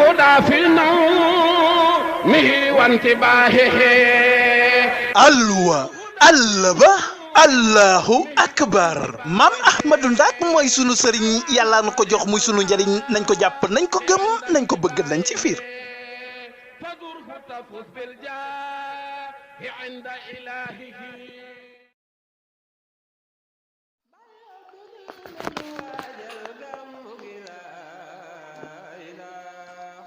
الهدى في نومه وانتباهه Allah allahu akbar maam ahmadou ndak mooy sunu sëriñ yàlla na ko jox muy sunu njëriñ nañ ko jàpp nañ ko gëm nañ ko bëgg nañ ci fiir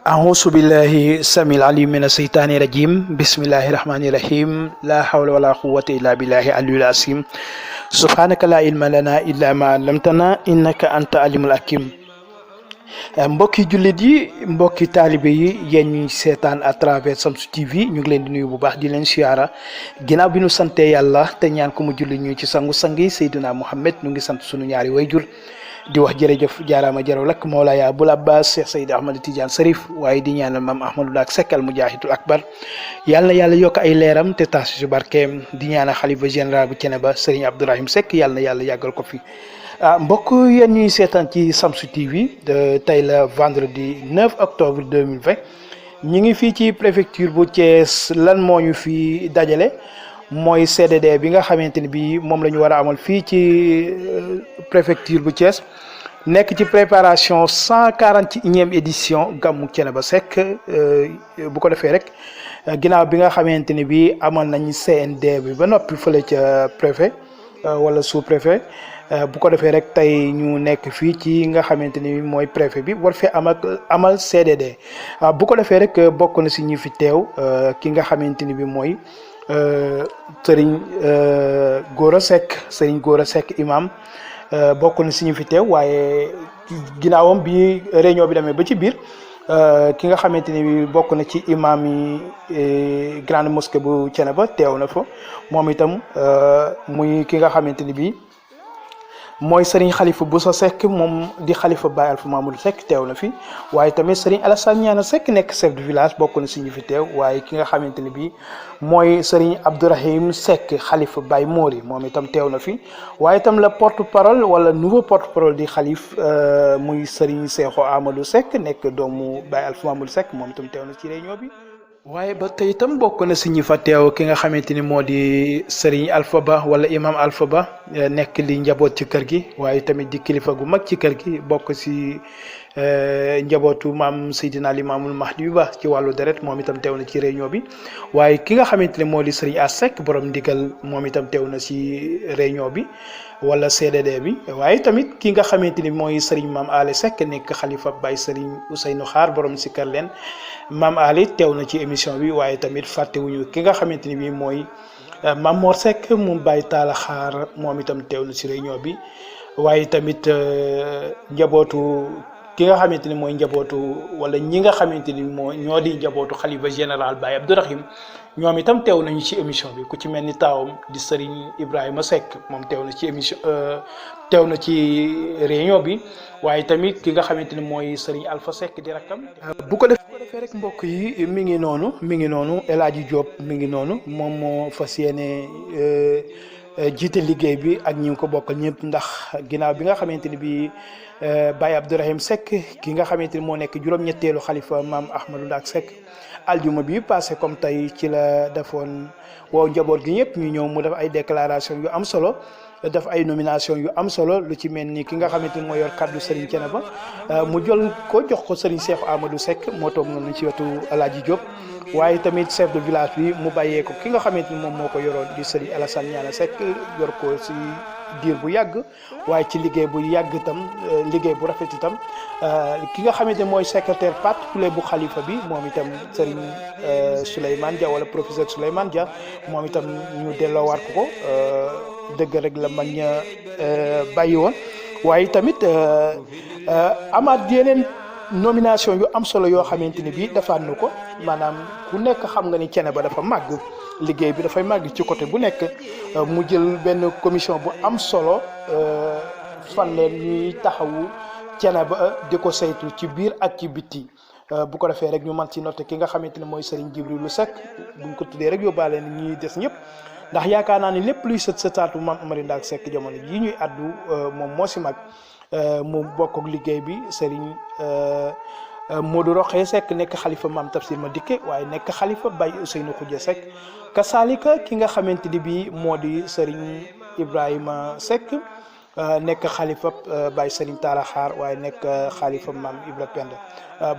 أعوذ بالله السميع العليم من الشيطان الرجيم بسم الله الرحمن الرحيم لا حول ولا قوة إلا بالله العلي العظيم سبحانك لا علم لنا إلا ما علمتنا إنك أنت العليم الحكيم mbokki jullit yi mbokki taalibe yi yéen ñuy seetaan à travers Shamsu TV ñu ngi leen di nuyu bu baax di leen siyaara ginnaaw bi ñu sante yàlla te ñaan ko mu julli ñu ci sangu-sang yi Seydina Muhammad ñu ngi sant sunu ñaari wayjur di wax jërëjëf jaaraama jaraw lak Mawlaaya Abul Abbas Cheikh Seydi Ahmad Tidiane Sarif waaye di ñaanal maam Ahmadou Ndak Seck al Mujahidul Akbar yàlla na yàlla yokk ay leeram te taas ci barkeem di ñaanal xalifa général bu Thiénaba Serigne Abdourahim Seck yàlla na yàlla yàggal ko fi mbokk yéen ñuy seetaan ci Shamsu TV tey la vendredi 9 octobre 2020 ñu ngi fii ci préfecture bu Thiès lan moo ñu fi dajale mooy CDD bi nga xamante ni bi moom la ñu war a amal fii ci préfecture bu Thiès nekk ci préparation 141e édition gàmmu Thiénaba Seck bu ko defee rek ginnaaw bi nga xamante ni bi amal nañ CND bi ba noppi fële ca préfet wala sous préfet bu ko defee rek tey ñu nekk fii ci nga xamante ni mooy préfet bi war fee amal CDD bu ko defee rek bokk na si ñi fi teew ki nga xamante ni bi mooy Serigne Gora Seck imam bokk na si ñu fi teew waaye ginnaawam bi réunion bi demee ba ci biir ki nga xamante ni bi bokk na ci imam yi grande mosquée bu Thiénaba teew na fa moom itam muy ki nga xamante ni bi mooy Serigne Khalifa Bousso Seck moom di Khalifa Baye Alpha Mamadou Seck teew na fi waaye tamit Serigne Alassane Niane Seck nekk chef de village bokk na si ñu fi teew waaye ki nga xamante ni bii mooy Serigne Abdourahim Seck Khalifa Baye Mori moom itam teew na fi waaye itam la porte parole wala nouveau porte parole di xalif muy Serigne Cheikho Amadou Seck nekk doomu Baye Alpha Mamadou Seck moom itam teew na ci réunion bi. waaye ba tey itam bokk na si ñi fa teew ki nga xamante ni moo di Serigne Alpha Ba wala imam Alpha Ba nekk li njaboot ci kër gi waaye tamit di kilifa gu mag ci kër gi bokk si njabootu maam Seydina Limaamul Mahdi Ba ci wàllu deret moom itam teew na ci réunion bi waaye ki nga xamante ne moo di Serigne As Seck borom ndigal moom itam teew na si réunion bi wala CDD bi waaye tamit ki nga xamante ni mooy Serigne Maam Ali Seck nekk xalifa Baye Serigne Ousseynou Xaar borom si kër leen Maam Ali teew na ci émission bi waaye tamit fàttewuñu ki nga xamante ni bii mooy Maam Mor Seck mu Baye Talla Xaar moom itam teew na si réunion bi waaye tamit njabootu ki nga xamante ni mooy njabootu wala ñi nga xamante ni ñoo di njabootu xalifa général Baye Abdourahim ñoom itam teew nañu ci émission bi ku ci mel ni taawam di Serigne Ibrahima Seck moom teew na ci émission teew na ci réunion bi waaye tamit ki nga xamante ni mooy Serigne Alpha Seck di rakkam. bu ko defee rek mbokk yi mi ngi noonu El Hadji Diop mi ngi noonu moom moo fas yéene jiite liggéey bi ak ñi ko bokkal ñëpp ndax ginnaaw bi nga xamante ni bii Baye Abdourahim Seck ki nga xamante ni moo nekk juróom-ñetteelu xalifa maam Ahmadou Ndak Seck aljuma bi passé comme tey ci la defoon woo njaboot gi ñëpp ñu ñëw mu def ay déclaration yu am solo def ay nomination yu am solo lu ci mel ni ki nga xamante ni moo yor kaddu Serigne Thiénaba mu jël ko jox ko Serigne Cheikh Amadou Seck moo toog noonu ci wetu El Hadji Diop waaye tamit chef de village bi mu bàyyee ko ki nga xamante ni moom moo ko yoroon di Serigne Alassane Niane Seck yor ko si diir bu yàgg waaye ci liggéey bu yàgg itam liggéey bu rafet itam ki nga xamante mooy secrétaire particulier bu xalifa bi moom itam Serigne Souleymane Dia wala professeur Souleymane Dia moom itam ñu delloowaat ko dëgg rek la mag ña bàyyi woon waaye tamit amaat yeneen nomination yu am solo yoo xamante ni bii defaat na ko maanaam ku nekk xam nga ni Thiénaba dafa màgg liggéey bi dafay màgg ci côté bu nekk mu jël benn commission bu am solo fan leen ñuy taxawu Thiénaba di ko saytu ci biir ak ci bitti bu ko defee rek ñu mën ci noté ki nga xamante ne mooy Serigne Djibril Seck buñ ko tuddee rek yóbbaale ni ñuy des ñëpp ndax yaakaar naa ni lépp luy sëtaatu Mame Amary Ndak Seck jamono yi ñuy addu moom moo si mag mu bokk ak liggéey bi Serigne Modou Rokhaya Seck nekk xalifa maam Tafsir Madické waaye nekk xalifa Baye Ousseynou Khoudia Seck kasaalika ki nga xamante ni bii moo di Serigne Ibrahima Seck nekk xalifa Baye Serigne Talla Xaar waaye nekk xalifa maam Ibra Penda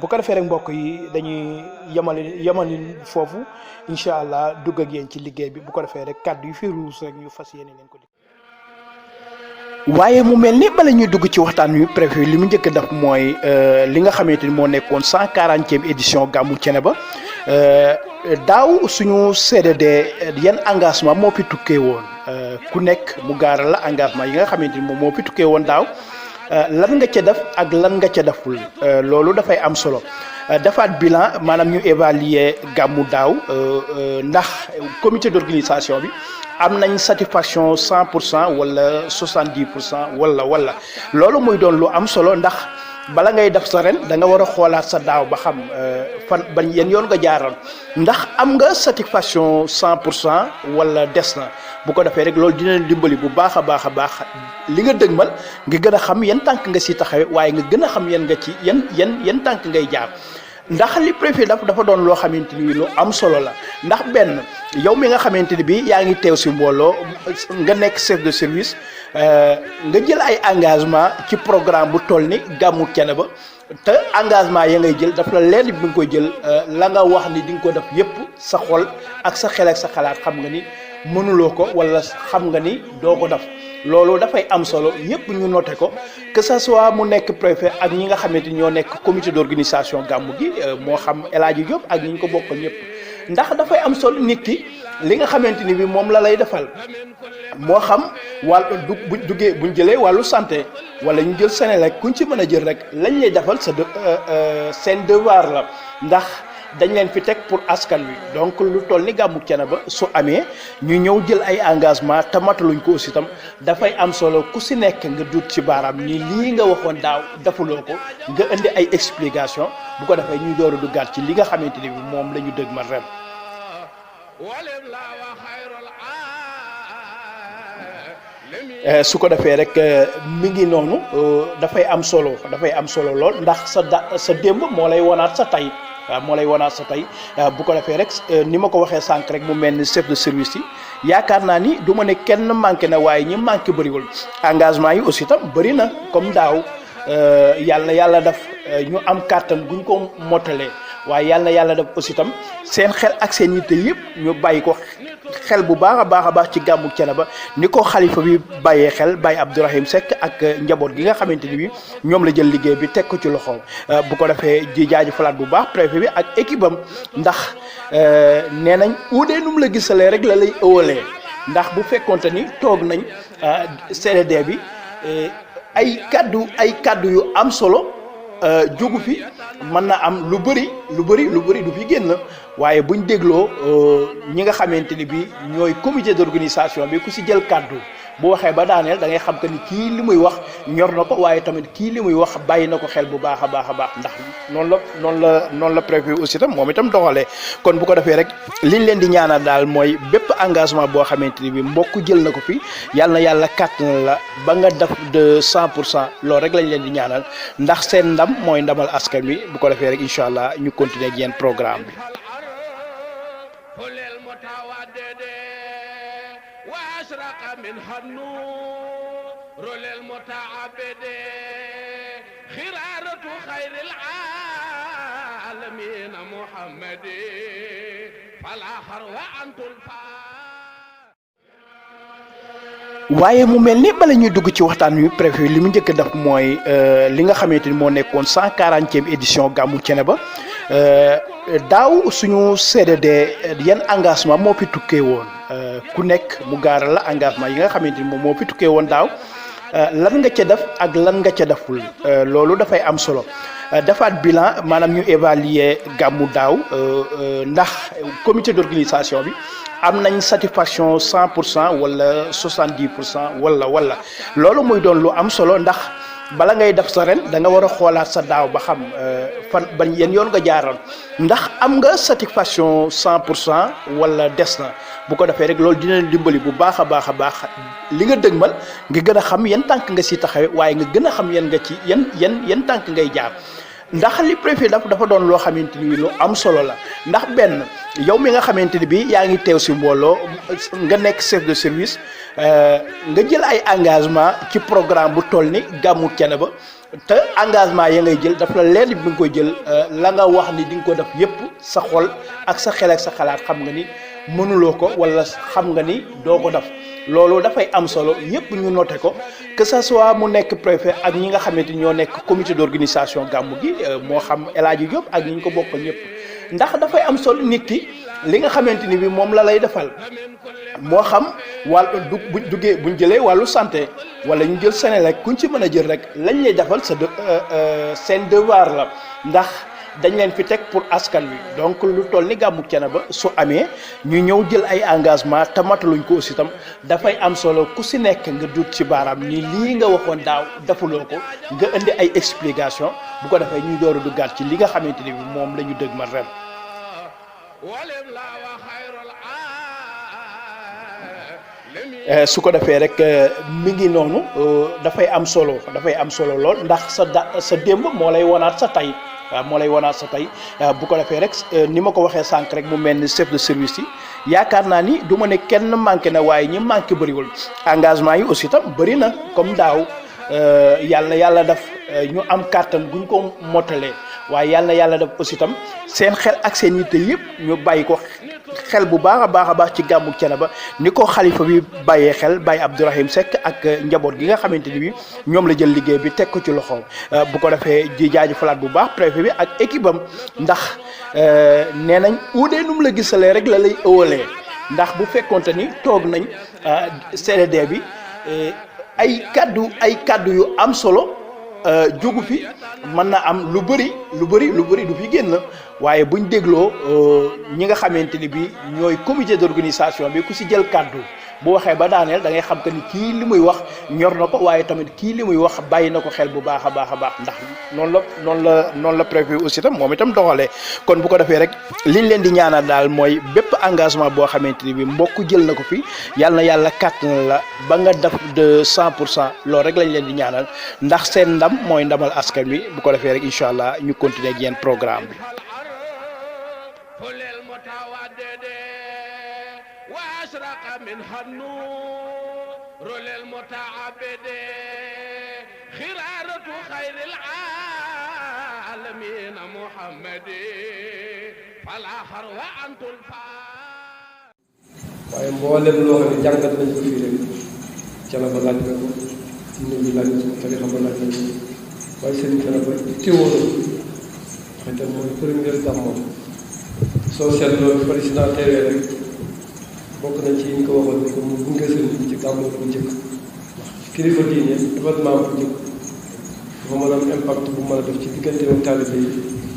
bu ko defee rek mbokk yi dañuy yemali foofu incha allah dugg ak yéen ci liggéey bi bu ko defee rek kàddu yu fi ruus rek ñu fas yéene leen ko di waaye mu mel ni bala ñuy dugg ci waxtaan wi préfet li mu njëkk a def mooy li nga xamante ni moo nekkoon 140e édition gàmmu Thiénaba daaw suñu CDD yan engagement moo fi tukkee woon ku nekk mu gaaral la engagement yi nga xamante ni moom moo fi tukkee woon daaw lan nga ca def ak lan nga ca deful loolu dafay am solo defaat bilan maanaam ñu évaluer gàmmu daaw ndax comité d'organisation bi am nañ satisfaction 100% wala 70% wala loolu muy doon lu am solo ndax bala ngay def sa ren da nga war a xoolaat sa daaw ba xam fan bañ yéen yoon nga jaaroon ndax am nga satisfaction 100% wala des na bu ko defee rek loolu dina dimbali bu baax a baax li nga dëgmal nga gën a xam yan tànk nga si taxawe waaye nga gën a xam yan nga ci yan tànk ngay jaar ndax li préfet dafa doon loo xamante ni lu am solo la ndax benn yow mi nga xamante ni bi yaa ngi teew si mbooloo nga nekk chef de service nga jël ay engagement ci programme bu toll ni gàmmu Thiénaba te engagement ya ngay jël daf la leer bi nga koy jël la nga wax ni di nga ko def yépp sa xol ak sa xel ak sa xalaat xam nga ni mënuloo ko wala xam nga ni doo ko def loolu dafay am solo yépp ñu noté ko que ça soit mu nekk préfet ak ñi nga xamante ni ñoo nekk comité d'organisation gàmmu gi moo xam El Hadji Diop ak ñi ñu ko bokkal ñëpp ndax dafay am solo nit ki li nga xamante ni bi moom la lay defal moo xam wàllu buñ jëlee wàllu santé wala ñu jël Senelec kuñ ci mën a jël rek lañ lay defal seen devoir la ndax dañ leen fi teg pour askan wi donc lu toll ni gàmmu Thiénaba su amee ñu ñëw jël ay engagement te mataluñ ko aussi itam dafay am solo ku si nekk nga dut ci baaraam ni lii nga waxoon daaw defuloo ko nga indi ay explication bu ko defee ñu door a duggaat ci li nga xamante ni bi moom la ñu dëg ma ren su ko defee rek mi ngi noonu dafay am solo lool ndax sa démb moo lay wonaat sa tey waaw moo lay wanaat sa tey bu ko defee rek ni ma ko waxee sànq rek mu mel ni chef de service yi yaakaar naa ni du ma ne kenn manqué na waaye ñi manqué bëriwul engagement yi aussi tam bëri na comme daaw yàlla def ñu am kàttan guñ ko mottalee waaye yàlla def aussi tam seen xel ak seen yitte yëpp ñu bàyyi ko xel bu baax a baax ci gàmmu Thiénaba ni ko xalifa bi bàyyee xel Baye Abdourahim Seck ak njaboot gi nga xamante ni bi ñoom la jël liggéey bi teg ko ci loxoom bu ko defee ji jaajëfalaat bu baax préfet bi ak équipe am ndax nee nañ uudee nu mu la gisalee rek la lay ëwalee ndax bu fekkonte ni toog nañ CDD bi ay kaddu yu am solo jógu fi mën na am lu bëri du fi génn waaye buñ dégloo ñi nga xamante ni bi ñooy comité d'organisation bi ku si jël kàddu bu waxee ba daaneel da ngay xam que ni kii li muy wax ñor na ko waaye tamit kii li muy wax bàyyi na ko xel bu baax a baax ndax noonu la prévu aussi tam moom itam doxalee kon bu ko defee rek liñ leen di ñaanal daal mooy bépp engagement boo xamante ni bi mbokk jël na ko fi yàlla kàttan la ba nga def de 100% loolu rek lañ leen di ñaanal ndax seen ndam mooy ndamal askan wi bu ko defee rek incha allah ñu continuer ak yéen programme bi. واشرق منها النور للمتعبد خرارة خير العالمين محمد فالاخر وانت waaye mu mel ni bala ñuy dugg ci waxtaan wi préfet li mu njëkk a def mooy li nga xamante ni moo nekkoon 140e édition gàmmu Thiénaba daaw suñu CDD yan engagement moo fi tukkee woon ku nekk mu gaaral la engagement yi nga xamante ni moom moo fi tukkee woon daaw lan nga ca def ak lan nga ca deful loolu dafay am solo defaat bilan maanaam ñu évaluer gàmmu daaw ndax comité d'organisation bi am nañ satisfaction 100% wala 70% wala loolu muy doon lu am solo ndax bala ngay def sa ren da nga war a xoolaat sa daaw ba xam fan bañ yéen yoon nga jaaroon ndax am nga satisfaction 100% wala des na bu ko defee rek loolu dina dimbali bu baax a baax li nga dëgmal nga gën a xam yan tànk nga si taxawe waaye nga gën a xam yan nga ci yan tànk ngay jaar ndax li préfet dafa doon loo xamante ni lu am solo la ndax benn yow mi nga xamante ni bi yaa ngi teew si mbooloo nga nekk chef de service nga jël ay engagement ci programme bu toll ni gàmmu Thiénaba te engagement ya ngay jël dafa la leer bi nga koy jël la nga wax ni di nga ko def yépp sa xol ak sa xel ak sa xalaat xam nga ni mënuloo ko wala xam nga ni doo ko def loolu dafay am solo yépp ñu noté ko que ça soit mu nekk préfet ak ñi nga xamante ñoo nekk comité d'organisation gàmmu gi moo xam El Hadji Diop ak ñi ñu ko bokkal ñëpp ndax dafay am solo nit ki li nga xamante ni bi moom la lay defal moo xam wàllu bu duggee buñ jëlee wàllu santé wala ñu jël Senelec kuñ ci mën a jël rek lañ lay defal seen devoir la ndax dañ leen fi teg pour askan wi donc lu toll ni gàmmu Thiénaba su amee ñu ñëw jël ay engagement te mataluñ ko aussi itam dafay am solo ku si nekk nga dut ci baaraam ni lii nga waxoon daaw defuloo ko nga indi ay explication bu ko defee ñuy door a duggaat ci li nga xamante ni bi moom la ñu dëg ma ren su ko defee rek mi ngi noonu dafay am solo lool ndax sa démb moo lay wonaat sa tey waaw moo lay wonaat sa tey bu ko defee rek ni ma ko waxee sànq rek mu mel ni chef de service yi yaakaar naa ni du ma ne kenn manqué na waaye ñi manqué bëriwul engagement yi aussi tam bëri na comme daaw yàlla def ñu am kàttan guñ ko mottalee waaye yàlla def aussi tam seen xel ak seen yitte yëpp ñu bàyyi ko xel bu baax a baax ci gàmmu Thiénaba ni ko xalifa bi bàyyee xel Baye Abdourahim Seck ak njaboot gi nga xamante ni bi ñoom la jël liggéey bi teg ko ci loxoom bu ko defee di jaajëfalaat bu baax préfet bi ak équipe am ndax nee nañ uudee nu mu la gisalee rek la lay ëwalee ndax bu fekkonte ni toog nañ CDD bi ay kaddu yu am solo jógu fi mën na am lu bëri du fi génn waaye buñ dégloo ñi nga xamante ni bi ñooy comité d'organisation bi ku si jël kàddu bu waxee ba daaneel da ngay xam que ni kii li muy wax ñor na ko waaye tamit kii li muy wax bàyyi na ko xel bu baax a baax ndax noonu la préfet aussi tam moom itam doxalee kon bu ko defee rek liñ leen di ñaanal daal mooy bépp engagement boo xamante ni bi mbokk jël na ko fi yàlla kàttan la ba nga def de 100% loolu rek lañ leen di ñaanal ndax seen ndam mooy ndamal askan bi bu ko defee rek incha allah ñu continuer ak yéen programme bi. وأشرق منها النور للمتعبد خرارة خير العالمين محمد فلا خرو أن تلفى waaye mboolem loo xam ne jàngat nañ ko fii rek Thiénaba laaj na ko nit ñi laaj ko tarixa ba laaj nañ ko waaye seen Thiénaba teewoon wax itam mooy première gàmmu soo seetloo président teewee rek bokk na ci ñu ko waxoon ni ko mu gunge sëriñ bi ci gàmmu bu njëkk ndax kilifa diine événement bu njëkk dafa mën a am impact bu mën a def ci diggante ak taalibe yi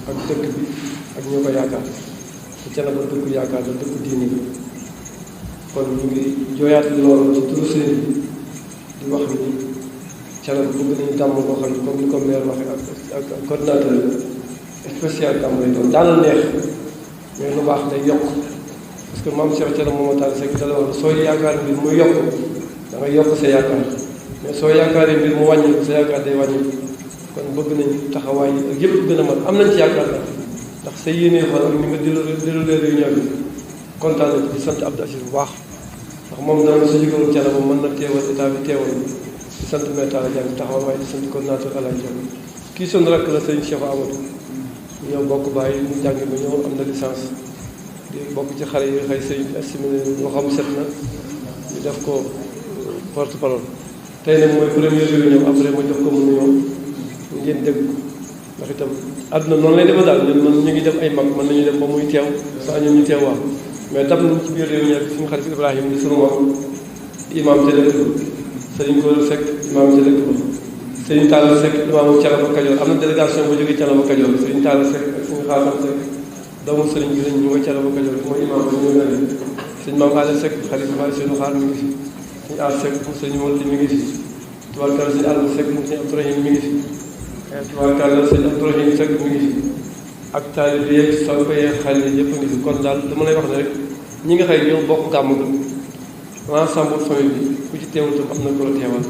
ak dëkk bi ak ñoo ko yaakaar te Thiénaba dëkku yaakaar la dëkku diine bi kon ñu ngi jooyaat loolu ci turu sëriñ bi di wax ni Thiénaba bëgg nañu gàmm boo xam ne comme ni ko maire waxee ak coordinateur spécial gàmm lay doon daanal neex mais lu baax day yokk parce que maam Cheikh Thiénaba Momadou Tall Seck da la wax sooy yaakaar mbir mu yokk da nga yokk sa yaakaar mais soo yaakaaree mbir mu wàññi sa yaakaar day wàññi kon bëgg nañu taxawaay yi ak yëpp gën a mën am nañ ci yaakaar ndax sa yéene xool ak ni nga déroulé réunion bi kontaan nañ di sant Abdou Aziz bu baax ndax moom dana su jógewoon Thiénaba mën na teewal état bi teewal di sant maire Talla Diagne taxawal waaye di sant coordinateur Alaye Diop kii son rakk la sëñ Cheikh Amadou ñoo bokk bàyyi mu jàng ba ñëw am na licence di bokk ci xale yi xëy sëñ bi estimé loo xam set na ñu def ko porte parole tey nag mooy première réunion après ma jox ko mu nuyoo ngeen dégg ko ndax itam àdduna noonu lay demee daal ñun ñu ngi dem ay mag mën nañu dem ba muy teew saa ñun ñu teew waaw mais dab nañ ci biir réunion bi suñu xarit Ibrahima di sunu moom imam ca dëkk ba sëriñ Gora Seck imam ca dëkk ba sëriñ Talla Seck imaamu Thiénaba Kajoor am na délégation bu jógee Thiénaba Kajoor sëriñ Talla Seck ak suñu xaasam Seck doomu sëriñ bi lañ ñu nga Thiénaba Kajoor mooy imam ba ñu ngi sëñ maam Aliou Seck xarit Baye Seydou Xaar mi ngi fi sëñ Aar Seck mu sëñ Molti mi ngi fi tubaarkàlla sëñ Alma Seck mu sëñ Abdourahim mi ngi fi tubaarkàlla sëñ Abdourahim Seck mi ngi fi ak taalibe bi yeeg soppe yeeg xale yëpp a ngi fi kon daal dama lay wax ne rek ñi nga xëy ñoo bokk gàmmu gi ensemble famille bi ku ci teewul tam am na ko la teewal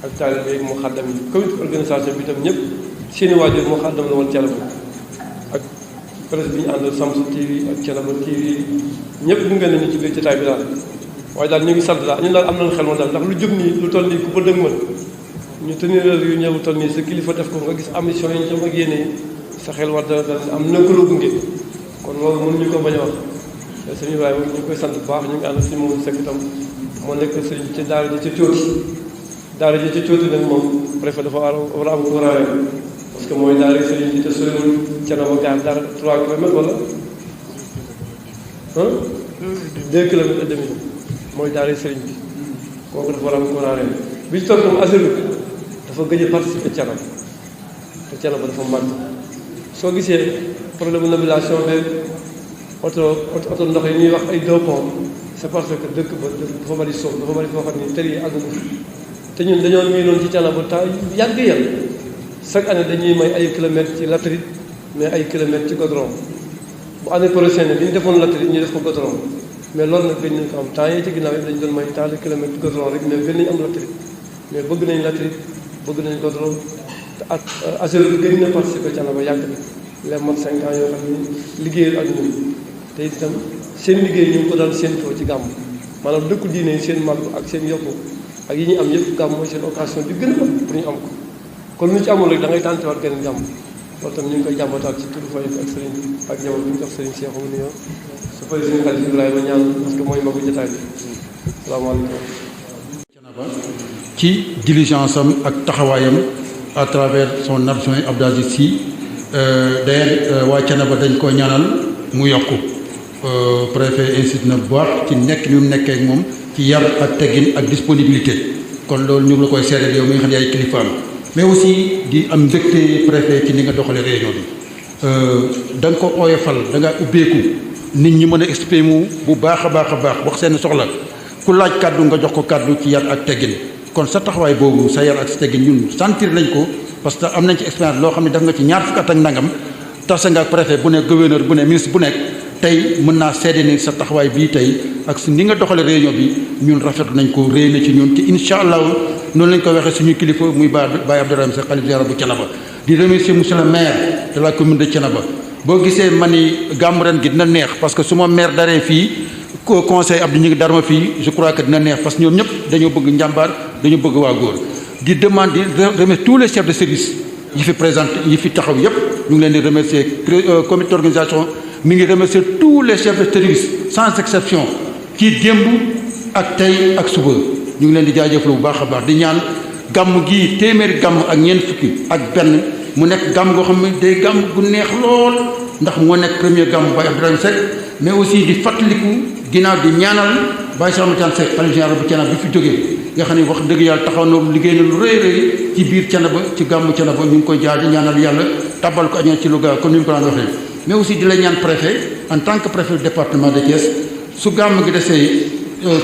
ak taalibe yeeg mu xaddam yi comité organisation bi itam ñëpp seeni waajur moo xam la woon Thiénaba ak presse bi ñu àndal Samsu TV ak Thiénaba TV ñëpp bu ngeen nañu ci biir jotaay bi daal waaye daal ñu ngi sant daal ñun daal am nañu xel ma daal ndax lu jub nii lu toll nii ku ko dëgg mën ñu tenir yu ñëw toll nii sa kilifa def ko nga gis ambition yi ñu ak yéene sa xel war dana am na ko lu gunge kon loolu mënuñu ko bañ a wax sëñ Ibrahima ñu koy sant bu baax ñu ngi ànd si moom sekk itam moo nekk sëñ ci daara ji ca Cooti nag moom préfet dafa war a am ko war a parce que mooy daara sëriñ bi te soriwul Thiénaba gaar dara 3 kilomètres wala 2 kilomètres et demi mooy daara sëriñ bi kooku dafa war a am ko war a bi ci toog moom Azelu dafa gëj a participer Thiénaba te Thiénaba dafa màgg soo gisee problème navigation beeg oto ndox yi ñuy wax ay 2 ponts c'est parce que dëkk ba dafa bari suuf dafa bari foo xam ni tër yi àggugu te ñun dañoo miinoon ci Thiénaba temps yàgg chaque année dañuy may ay kilomètres ci latérite mais ay kilomètres ci goudron bu année prochaine li ñu defoon latérite ñu def ko goudron mais loolu nag gën nañ ko am temps yii ci ginnaaw yi dañu doon may tant de kilomètres goudron rek mais gën nañu am latérite mais bëgg nañ latérite bëgg nañ goudron te ak AGEROUTE bi gën na participer Thiénaba yàgg na les mot 5 ans yoo xam ne liggéeyal ak ñun te itam seen liggéey ñu ngi ko daan séentoo ci gàmm maanaam dëkku diine seen màgg ak seen yokku ak yi ñu am yëpp gàmm mooy seen occasion bi gën a am pour ñu am ko kon lu ci amul rek da ngay tàntewaat geneen gàmm loolu tam ñu ngi koy jàmbataat ci turu Faye ak sëriñ ak njaboot bi ñu jox sëriñ Cheikh mu nuyoo su fay suñu xalifa Ibrahima ñaan parce que mooy magu jotaay bi salaamaaleykum. Thiénaba ci diligence am ak taxawaayam à travers son adjoint Abdou Aziz Sy d'ailleurs waa Thiénaba dañ ko ñaanal mu yokku préfet insiste na bu baax ci nekk ñu nekkee ak moom ci yar ak teggin ak disponibilité kon loolu ñu ngi la koy seedeel yow mi nga xam ne ay kilifaam mais aussi di am mbégte préfet ci ni nga doxalee réunion bi da nga ko oyofal da nga ubbeeku nit ñi mën a exprimer bu baax a baax wax seen soxla ku laaj kàddu nga jox ko kàddu ci yar ak teggin kon sa taxawaay boobu sa yar ak sa teggin ñun sentir nañ ko parce que am nañ ci expérience loo xam ne def nga ci ñaar fukki at ak nangam tase nga ak préfet bu ne gouverneur bu ne ministre bu nekk tey mën naa seede ni sa taxawaay bii tey ak si ni nga doxalee réunion bi ñun rafetlu nañ ko réy na ci ñun te incha allah noonu lañ ko waxee suñu kilifa muy Baye Abdourahmane Seck xalif général bu Thiénaba di remercier monsieur le maire de la commune de Thiénaba boo gisee ma ni gàmmu ren gi dina neex parce que su ma maire daree fii conseil Abdou ñu ngi darma fii je crois que dina neex parce que ñoom ñëpp dañoo bëgg njàmbaar dañoo bëgg waa góor di demande di remercier tous les chefs de service yi fi présenté yi fi taxaw yëpp ñu ngi leen di remercier comité d'organisation mi ngi remercier tous les chefs de service sans exception ci démb ak tey ak suba ñu ngi leen di jaajëfal bu baax a baax di ñaan gàmm gii téeméeri gàmm ak ñeent fukki ak benn mu nekk gàmm goo xam ne day gàmm gu neex lool ndax moo nekk premier gàmm Baye Abdourahmane Seck mais aussi di fàttaliku ginnaaw di ñaanal Baye Cheikh Ahmed Seck xalifa général bu Thiénaba bi fi jógee nga xam ne wax dëgg yàlla taxaw na liggéey na lu rëy rëy ci biir Thiénaba ci gàmmu Thiénaba ñu ngi koy jaaj ñaanal yàlla tabal ko añaan ci Louga comme ni ñu ko daan waxee mais aussi di la ñaan préfet en tant que préfet du département de Thiès su gàmm gi desee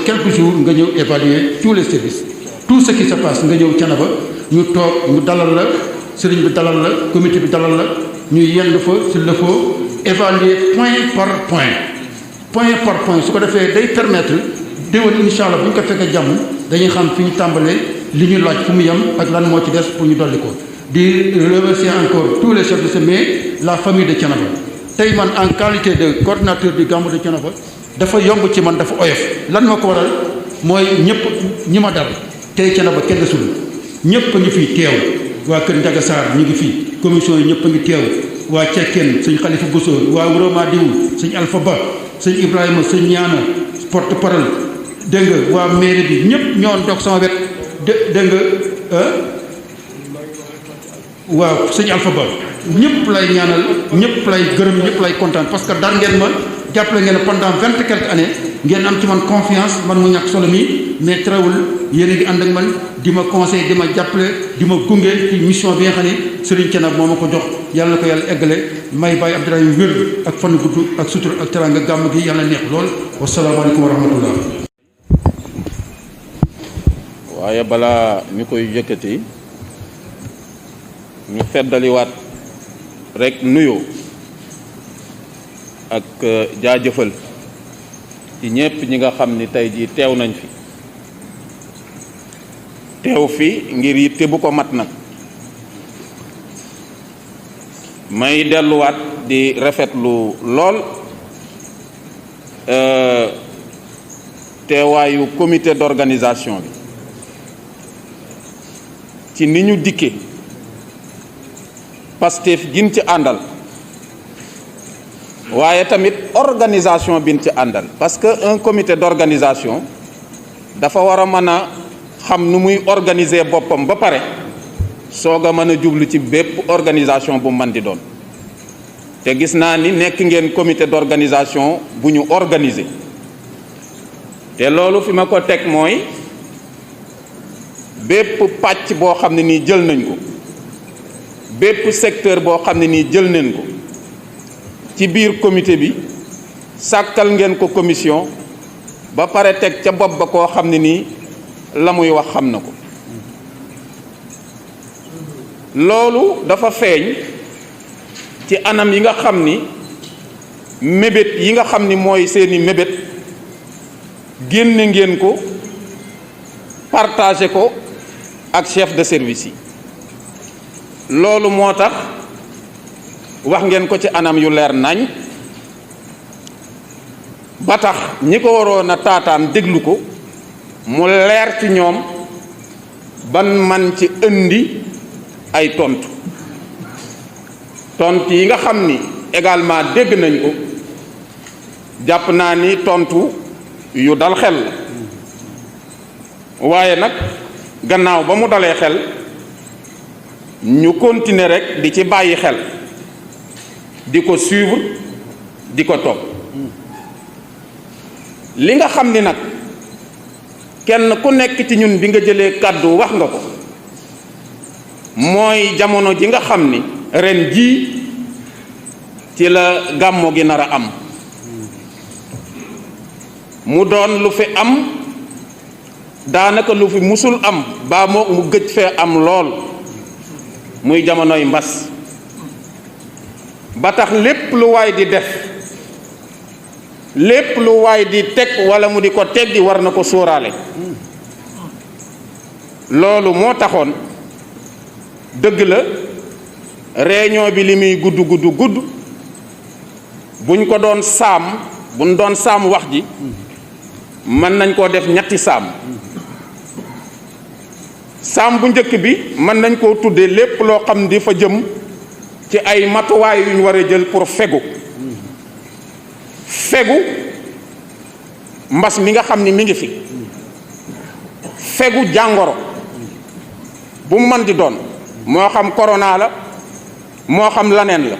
quelques jours nga ñëw évaluer tous les services tout ce qui se passe nga ñëw Thiénaba ñu toog ñu dalal la sëriñ bi dalal la comité bi dalal la ñu yenn fa s'il le faut évaluer point par point su ko defee day permettre déwén incha allah bu ñu ko fekkee jàmm dañuy xam fi ñu tàmbalee li ñu laaj fu mu yem ak lan moo ci des pour ñu dolli ko di remercier encore tous les chefs de semée la famille de Thiénaba tey man en qualité de coordinateur du Gamou de Thiénaba dafa yomb ci man dafa oyof lan moo ko waral mooy ñëpp ñi ma dal tey Thiénaba kenn desul ñëpp a ngi fii teew waa Kër Ndiaga Sarr ñu ngi fii commission yi ñëpp a ngi teew waa Cekkeen sëñ Khalifa Bousso waa Wuroma Diw sëñ Alpha Ba sëñ Ibrahima sëñ Ñaana porte parole dégg nga waa mairie bi ñëpp ñoo doog sama wet dégg nga waaw sëñ Alpha Ba ñëpp lay ñaanal ñëpp lay gërëm ñëpp lay kontaan parce que dar ngeen ma jàppale ngeen pendant 20 quelques années ngeen am ci man confiance man mu ñàkk solo mi mais terewul yéen a ngi ànd ak man di ma conseil di ma jàppale di ma gunge ci mission bi nga xam ne Serigne Thiénaba moo ma ko jox yàlla na ko yàlla eggale may Baye Abdourahmane wér ak fan gudd ak sutur ak teranga gàmm gi yàlla neex lool wasalaamaaleykum wa rahmatullah. waaye balaa ñu koy yëkkati ñu feddaliwaat rek nuyoo ak jaajëfal ci ñépp ñi nga xam ni tey jii teew nañ fi teew fi ngir yitte bu ko mat nag may delluwaat di rafetlu lool teewaayu comité d'organisation bi ci ni ñu dikke Pastef gin ci àndal waaye tamit organisation bin ci àndal parce que un comité d'organisation dafa war a mën a xam nu muy organiser boppam ba pare soog a mën a jublu ci bépp organisation bu mën di doon te gis naa ni nekk ngeen comité d'organisation bu ñu organiser te loolu fi ma ko teg mooy bépp pàcc boo xam ne nii jël nañ ko bépp secteur boo xam ne nii jël nañ ko ci biir comité bi sàkkal ngeen ko commission ba pare teg ca bopp ba koo xam ne nii la muy wax xam na ko loolu dafa feeñ ci anam yi nga xam ni mébét yi nga xam ni mooy seeni mébét génne ngeen ko partagé ko ak chef de service yi loolu moo tax wax ngeen ko ci anam yu leer nañ ba tax ñi ko waroon a taataan déglu ko mu leer ci ñoom ban man ci indi ay tontu yi nga xam ni également dégg nañ ko jàpp naa ni tontu yu dal xel la waaye nag gannaaw ba mu dalee xel ñu continuer rek di ci bàyyi xel di ko suivre di ko topp li nga xam ni nag kenn ku nekk ci ñun bi nga jëlee kàddu wax nga ko mooy jamono ji nga xam ni ren jii ci la gàmmo gi nar a am mu doon lu fi am daanaka lu fi musul am baa moo mu gëj fee am lool muy jamonoy mbas ba tax lépp lu waay di def lépp lu waay di teg walla mu di ko teggi war na ko sóoraale loolu moo taxoon dëgg la réunion bi li muy gudd buñ ko doon buñ doon saam wax ji mën nañ koo def ñetti saam bu njëkk bi mën nañ koo tuddee lépp loo xam di fa jëm ci ay matuwaay yu ñu war a jël pour fegu mbas mi nga xam ni mi ngi fi fegu jàngoro bu mu mën di doon moo xam corona la moo xam laneen la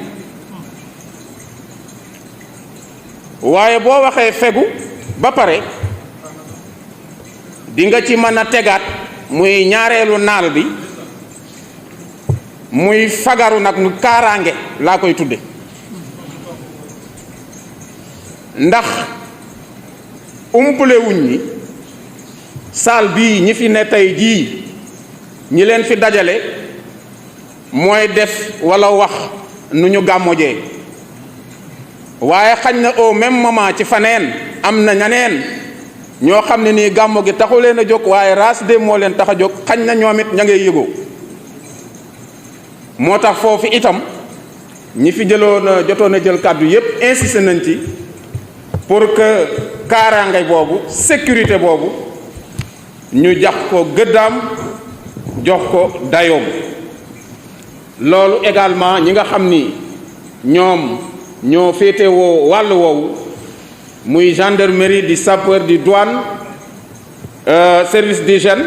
waaye boo waxee fegu ba pare di nga ci mën a tegaat muy ñaareelu naal bi muy fagaru nag nu kaaraange laa koy tudde ndax umpale wuñ ni saal bii ñi fi ne tey jii ñi leen fi dajale mooy def walla wax nu ñu gàmmojee waaye xañ na au même moment ci faneen am na ñaneen ñoo xam ne nii gàmmo gi taxu leen a jóg waaye raas de moo leen tax a jóg xañ na ñoom it ña ngay yëgoo moo tax foofu itam ñi fi jotoon a jël kàddu yépp insisté nañ ci pour que kaaraange boobu sécurité boobu ñu jax ko gëddaam jox ko dayoom loolu également ñi nga xam ni ñoom ñoo féetewoo wàll woowu muy gendarmerie di sapeur di douane service d'hygiène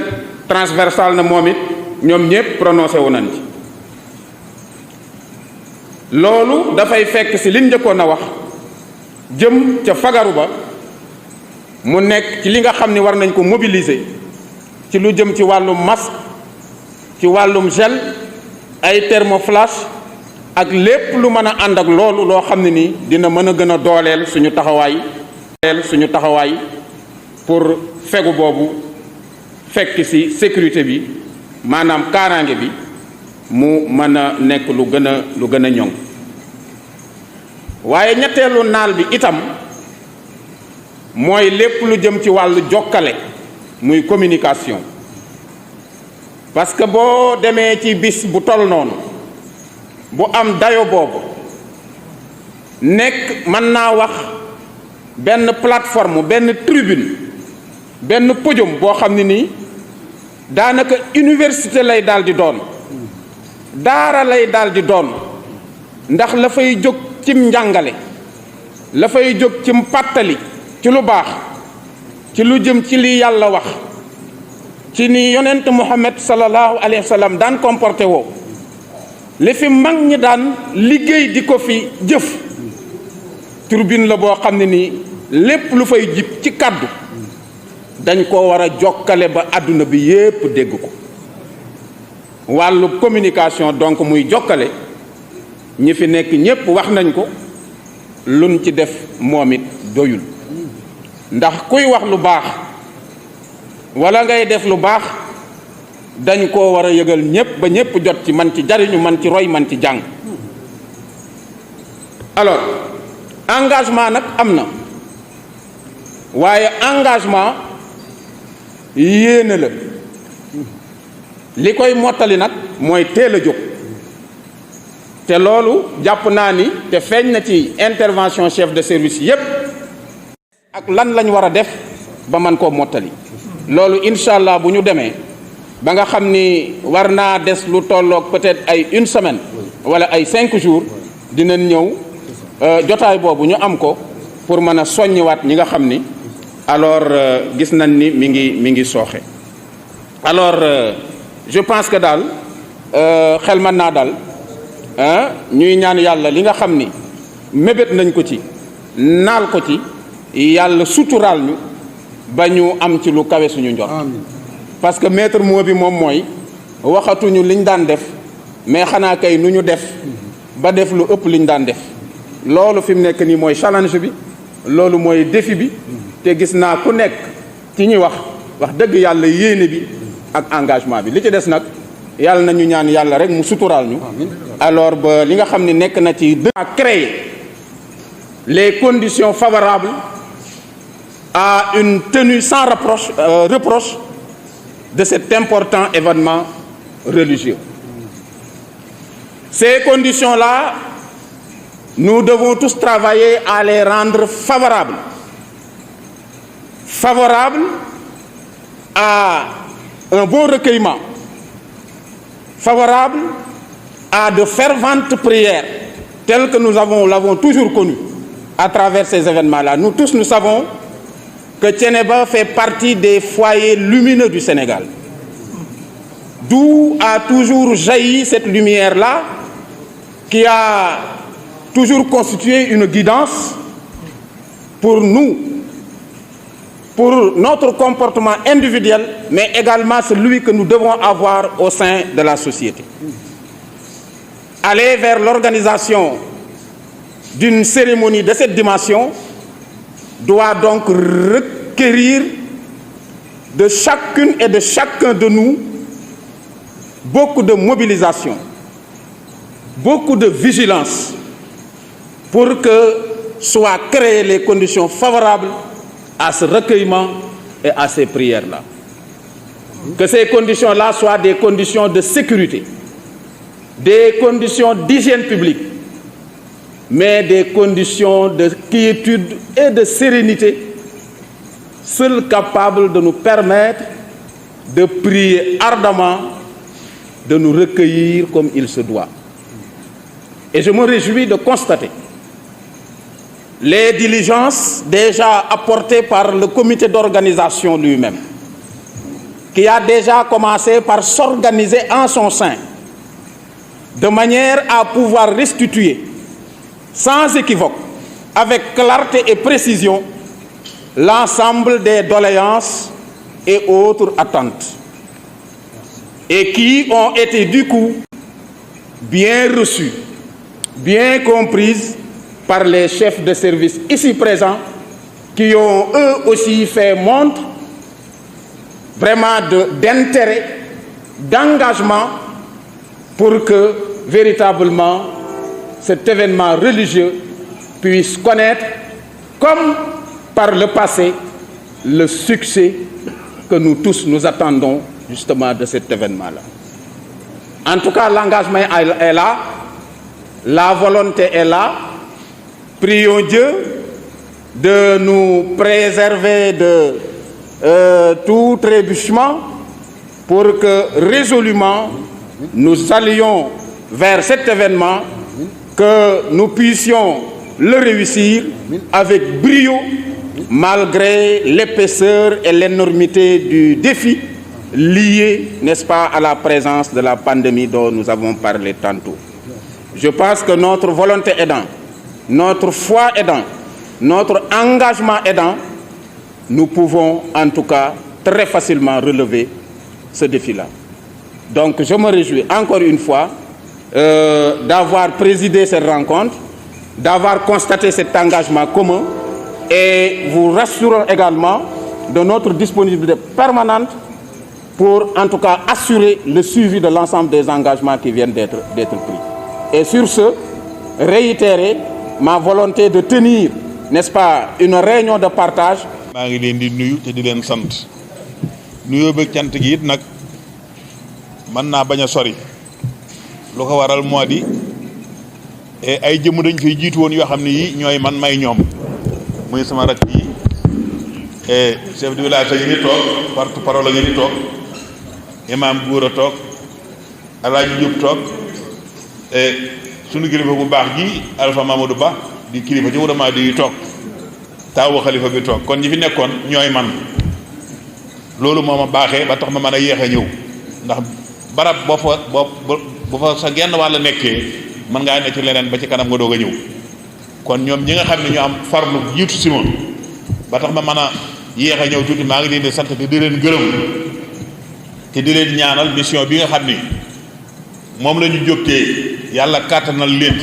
transversal na moom it ñoom ñépp prononcé wu nañ ci loolu dafay fekk ci liñ njëkkoon a wax jëm ca fagaru ba mu nekk ci li nga xam ni war nañ ko mobiliser ci lu jëm ci wàllum masque ci wàllum gel ay thermoflash ak lépp lu mën a ànd ak loolu loo xam ne nii dina mën a gën a dooleel suñu taxawaay pour fegu boobu fekk ci sécurité bi maanaam kaaraange bi mu mën a nekk lu gën a ñoŋ waaye ñetteelu naal bi itam mooy lépp lu jëm ci wàllu jokkale muy communication parce que boo demee ci bis bu toll noonu bu am dayo boobu nekk mën naa wax benn plateforme benn tribune benn podium boo xam ne nii daanaka université lay daal di doon daara lay daal di doon ndax la fay jóg cim njàngale la fay jóg cim pàttali ci lu baax ci lu jëm ci li yàlla wax ci ni yonent Muhammad sallallahu alayhi wa sallam daan comporté woo li fi mag ñi daan liggéey di ko fi jëf turbine la boo xam ne nii lépp lu fay jib ci kàddu dañ ko war a jokkale ba àdduna bi yépp dégg ko wàllu communication donc muy jokkale ñi fi nekk ñépp wax nañ ko luñ ci def moom it doyul ndax kuy wax lu baax wala ngay def lu baax dañ koo war a yëgal ñépp ba ñépp jot ci man ci jariñu man ci roy man ci jàng alors engagement nag am na waaye engagement yéene la li koy mottali nag mooy teel a jóg te loolu jàpp naa ni te feeñ na ci intervention chef de service yépp ak lan lañ war a def ba man koo mottali loolu incha allah bu ñu demee ba nga xam ni war naa des lu tolloog peut-être ay une semaine wala ay 5 jours dinañ ñëw jotaay boobu ñu am ko pour mën a soññiwaat ñi nga xam ni alors gis nañ ni mi ngi sooxe alors je pense que daal xel mën naa daal ñuy ñaan yàlla li nga xam ni mébét nañ ko ci naal ko ci yàlla suturaal ñu ba ñu am ci lu kawe suñu njort parce que maître mot bi moom mooy waxatuñu liñ daan def mais xanaa kay nu ñu def ba def lu ëpp liñ daan def loolu fi mu nekk nii mooy challenge bi loolu mooy défi bi te gis naa ku nekk ci ñuy wax dëgg yàlla yéene bi ak engagement bi li ci des nag yàlla nañu ñaan yàlla rek mu suturaal ñu alors ba li nga xam ne nekk na ci créer les conditions favorables à une tenue sans reproche de cet important événement religieux. Ces conditions-là, nous devons tous travailler à les rendre favorables. Favorables à un bon recueillement, favorables à de ferventes prières, telles que nous l'avons toujours connu à travers ces événements-là. Nous tous, nous savons que Thiénaba fait partie des foyers lumineux du Sénégal, d'où a toujours jailli cette lumière-là qui a toujours constitué une guidance pour nous, pour notre comportement individuel, mais également celui que nous devons avoir au sein de la société. Aller vers l'organisation d'une cérémonie de cette dimension doit donc requérir de chacune et de chacun de nous beaucoup de mobilisation, beaucoup de vigilance pour que soient créées les conditions favorables à ce recueillement et à ces prières-là. Que ces conditions-là soient des conditions de sécurité, des conditions d'hygiène publique, mais des conditions de quiétude et de sérénité, seules capables de nous permettre de prier ardemment, de nous recueillir comme il se doit. Et je me réjouis de constater les diligences déjà apportées par le comité d'organisation lui-même, qui a déjà commencé par s'organiser en son sein, de manière à pouvoir restituer sans équivoque, avec clarté et précision, l'ensemble des doléances et autres attentes, et qui ont été du coup bien reçues, bien comprises par les chefs de service ici présents, qui ont eux aussi fait montre vraiment d'intérêt, d'engagement pour que véritablement cet événement religieux puisse connaître, comme par le passé, le succès que nous tous nous attendons justement de cet événement-là. En tout cas, l'engagement est là La volonté est là. Prions Dieu de nous préserver de tout trébuchement pour que résolument nous allions vers cet événement, que nous puissions le réussir avec brio malgré l'épaisseur et l'énormité du défi lié, n'est-ce pas, à la présence de la pandémie dont nous avons parlé tantôt. Je pense que notre volonté aidant, notre foi aidant, notre engagement aidant, nous pouvons en tout cas très facilement relever ce défi-là. Donc je me réjouis encore une fois d'avoir présidé cette rencontre, d'avoir constaté cet engagement commun et vous rassurons également de notre disponibilité permanente pour en tout cas assurer le suivi de l'ensemble des engagements qui viennent d'être pris. Et sur ce, réitérer ma volonté de tenir, n'est-ce pas, une réunion de partage. maa ngi leen di nuyu te di leen sant nuyoo beeg cant gi it nag mën naa bañ a sori lu ko waral moo di ay jëmm dañ fay jiitu woon yoo xam ne yi ñooy man may ñoom muy sama rak yi chef de village a ngi ni toog porte-parole a ngi ni toog imam Góora toog Alaaji Jóob toog sunu kilifa bu baax gi Alpha Mamadou Ba di kilifa ci wurama di toog taawu xalifa bi toog kon ñi fi nekkoon ñooy man loolu moo ma baaxee ba tax ma mën a yéex a ñëw ndax barab boo fa sa genn wàll nekkee mën ngaa ne ci leneen ba ci kanam nga doog a ñëw kon ñoom ñi nga xam ne ñu am farlu jiitu si ma ba tax ma mën a yéex a ñëw tuuti maa ngi leen di sant te di leen gërëm te di leen ñaanal mission bi nga xam ni moom la ñu jógtee yàlla kàttanal leen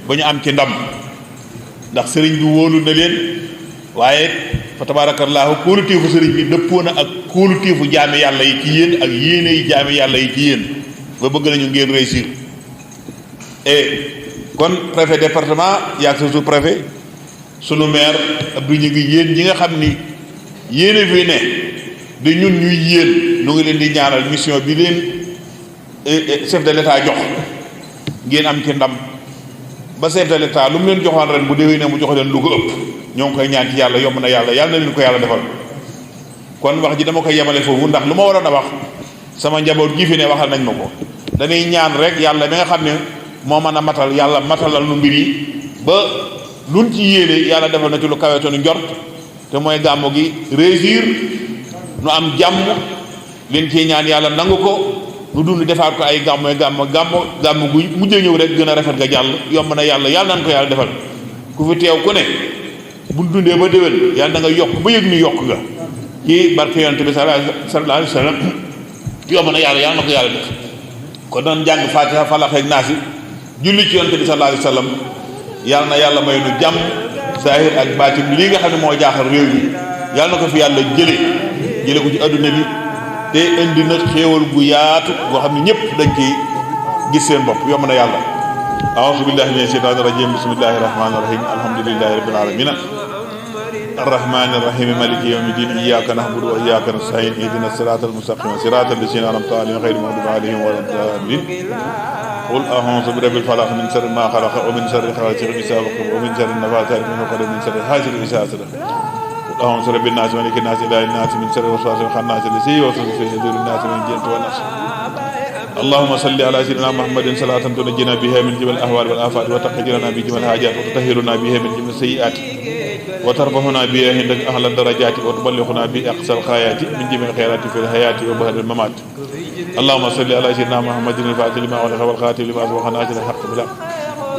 ba ñu am ci ndam ndax sëriñ bi wóolu na leen waaye fa tabaarakallaahu kóolutiifu sëriñ bi dëppoo na ak kóolutiifu jaami yàlla yi ci yéen ak yéene yi jaami yàlla yi ci yéen ba bëgg nañu ngeen réussir et kon préfet département yaag sa sous-préfet sunu maire Abdou ñu ngi yéen ñi nga xam ni yéene fi ne di ñun ñuy yéen nu ngi leen di ñaanal mission bi leen chef de l'état jox ngeen am ci ndam ba chef de l'état lu mu leen joxoon ren bu déwénee mu jox leen lu ko ëpp ñoo ngi koy ñaan ci yàlla yomb na yàlla na leen ko yàlla defal kon wax ji dama koy yemale foofu ndax lu ma waroon a wax sama njaboot gi fi ne waxal nañ ma ko dañuy ñaan rek yàlla bi nga xam ne moo mën a matal yàlla matalal nu mbir yi ba luñ ci yéene yàlla defal na ci lu kaweeto nu njort te mooy gàmmu gi réussir nu am jàmm leen ciy ñaan yàlla nangu ko nu dund defaat ko ay gàmmu gu mujjee ñëw rek gën a rafet nga jàll yomb na yàlla nañ ko yàlla defal ku fi teew ku ne bu dundee ba déwén yàlla da nga yokk ba yëg ni yokk nga ci barke yonent bi sallallahu alayhi wa sallam yomb na yàlla na ko yàlla def kon doon jàng Faatiha Falaq ak Naas julli ci yonent bi sallallahu alayhi wa sallam yàlla na yàlla may nu jàmm zahir ak baatin lii nga xam ne moo jaaxal réew mi yàlla na ko fi yàlla jële ko ci adduna bi te indi na xéewal gu yaatu boo xam ne ñëpp dañ ciy gis seen bopp yomb na yàlla a'uuzu billahi mina shaytaani rajiim bismillahi rahmaani rahiim alhamdulillahi rabbil aalamiin arrahmaani rahiim maliki yawmi diin iyyaaka na'budu wa iyyaaka nasta'iin ihdina siraatal mustaqiim siraatal laziina an'amta alayhim ghayril maghduubi alayhim wa lad-daalliin qul a'uuzu bi rabbil falaq min sharri maa xalaq wa min sharri ghaasiqin idhaa waqab wa min sharri nafaasaati fil 'uqad wa min sharri haasidin idhaa hasad qul a'uuzu bi rabbin naas malikin naas ilaahin naas min sharri waswaasil khannaas allazii yuwaswisu fii suduurin naas minal jinnati wan naas اللهم صل على سيدنا محمد صلاة تنجينا بها من جميع الأهوال والآفات وتخرجنا بجميع الحاجات وتطهرنا بها من جميع السيئات وترفعنا بها عندك أعلى الدرجات وتبلغنا بأقصى الغايات من جميع الخيرات في الحياة وبعد الممات اللهم صل على سيدنا محمد الفاتح لما أغلق والخاتم لما سبق ناصر الحق بالحق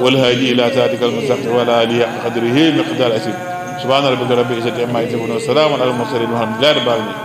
والهادي إلى صراطك المستقيم وعلى آله حق قدره مقدار عظيم سبحان ربك رب العزة عما يصفون وسلام على المرسلين والحمد لله رب العالمين.